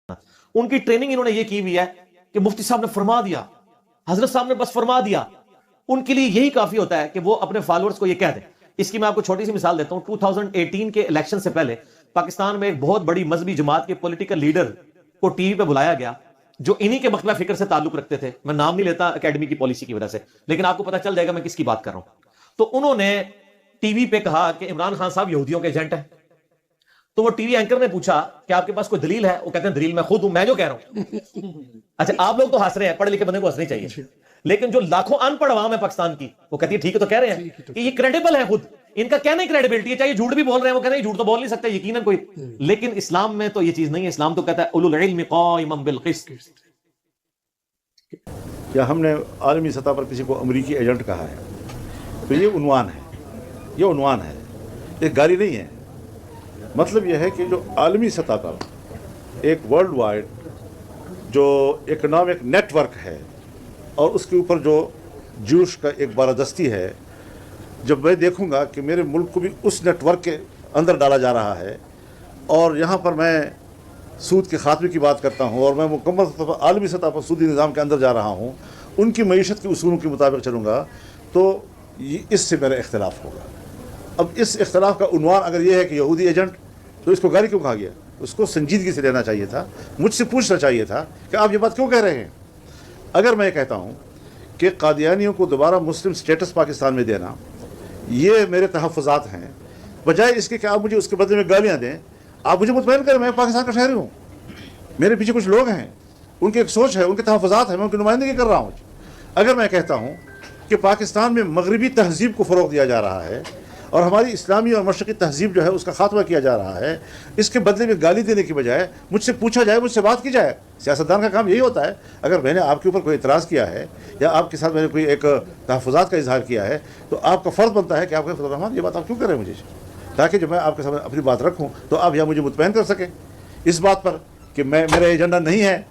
ان کی ٹریننگ انہوں نے یہ کی ہوئی ہے کہ مفتی صاحب نے فرما دیا، حضرت صاحب نے بس فرما دیا، ان کے لیے یہی کافی ہوتا ہے کہ وہ اپنے فالوورز کو یہ کہہ دیں۔ اس کی میں آپ کو چھوٹی سی مثال دیتا ہوں۔ 2018 کے الیکشن سے پہلے پاکستان میں ایک بہت بڑی مذہبی جماعت کے پولیٹیکل لیڈر کو ٹی وی پہ بلایا گیا جو انہی کے مکتبہ فکر سے تعلق رکھتے تھے۔ میں نام نہیں لیتا اکیڈمی کی پالیسی کی وجہ سے، لیکن آپ کو پتہ چل جائے گا میں کس کی بات کر رہا ہوں۔ تو انہوں نے ٹی وی پہ کہا کہ عمران خان صاحب یہودیوں کے ایجنٹ ہیں۔ تو وہ ٹی وی اینکر نے پوچھا کہ آپ کے پاس کوئی دلیل ہے؟ وہ کہتے ہیں دلیل میں خود ہوں، میں جو کہہ رہا ہوں۔ اچھا آپ لوگ تو ہنس رہے ہیں، پڑھے لکھے بندے کو ہنسنی چاہیے، لیکن جو لاکھوں ان پڑھ عوام ہے پاکستان کی وہ کہتی ہے ٹھیک ہے تو کہہ رہے ہیں کہ یہ کریڈیبل ہے، خود ان کا کہنا ہی کریڈیبلٹی ہے، چاہے جھوٹ بھی بول رہے ہیں، وہ کہتے ہیں جھوٹ تو بول نہیں سکتے یقیناً کوئی، لیکن اسلام میں تو یہ چیز نہیں ہے۔ اسلام تو کہتا ہے اولو العلم قائما بالقسط۔ کیا ہم نے عالمی سطح پر کسی کو امریکی ایجنٹ کہا ہے؟ تو یہ عنوان ہے، یہ عنوان ہے، یہ گالی نہیں ہے۔ مطلب یہ ہے کہ جو عالمی سطح پر ایک ورلڈ وائڈ جو اکنامک نیٹ ورک ہے اور اس کے اوپر جو جوش کا ایک بالادستی ہے، جب میں دیکھوں گا کہ میرے ملک کو بھی اس نیٹ ورک کے اندر ڈالا جا رہا ہے اور یہاں پر میں سود کے خاتمے کی بات کرتا ہوں اور میں مکمل طور پر عالمی سطح پر سودی نظام کے اندر جا رہا ہوں، ان کی معیشت کے اصولوں کے مطابق چلوں گا، تو اس سے میرا اختلاف ہوگا۔ اب اس اختلاف کا عنوان اگر یہ ہے کہ یہودی ایجنٹ، تو اس کو گالی کیوں کہا گیا؟ اس کو سنجیدگی سے لینا چاہیے تھا، مجھ سے پوچھنا چاہیے تھا کہ آپ یہ بات کیوں کہہ رہے ہیں۔ اگر میں کہتا ہوں کہ قادیانیوں کو دوبارہ مسلم سٹیٹس پاکستان میں دینا یہ میرے تحفظات ہیں، بجائے اس کے کہ آپ مجھے اس کے بدلے میں گالیاں دیں، آپ مجھے مطمئن کریں میں پاکستان کا شہری ہوں، میرے پیچھے کچھ لوگ ہیں، ان کی ایک سوچ ہے، ان کے تحفظات ہیں، میں ان کی نمائندگی کر رہا ہوں۔ اگر میں کہتا ہوں کہ پاکستان میں مغربی تہذیب کو فروغ دیا جا رہا ہے اور ہماری اسلامی اور مشرقی تہذیب جو ہے اس کا خاتمہ کیا جا رہا ہے، اس کے بدلے میں گالی دینے کی بجائے مجھ سے پوچھا جائے، مجھ سے بات کی جائے۔ سیاستدان کا کام یہی ہوتا ہے۔ اگر میں نے آپ کے اوپر کوئی اعتراض کیا ہے یا آپ کے ساتھ میں نے کوئی ایک تحفظات کا اظہار کیا ہے، تو آپ کا فرض بنتا ہے کہ آپ کہیں فضل الرحمان یہ بات آپ کیوں کر رہے ہیں مجھے، تاکہ جب میں آپ کے سامنے اپنی بات رکھوں تو آپ یا مجھے مطمئن کر سکیں اس بات پر کہ میرا ایجنڈا نہیں ہے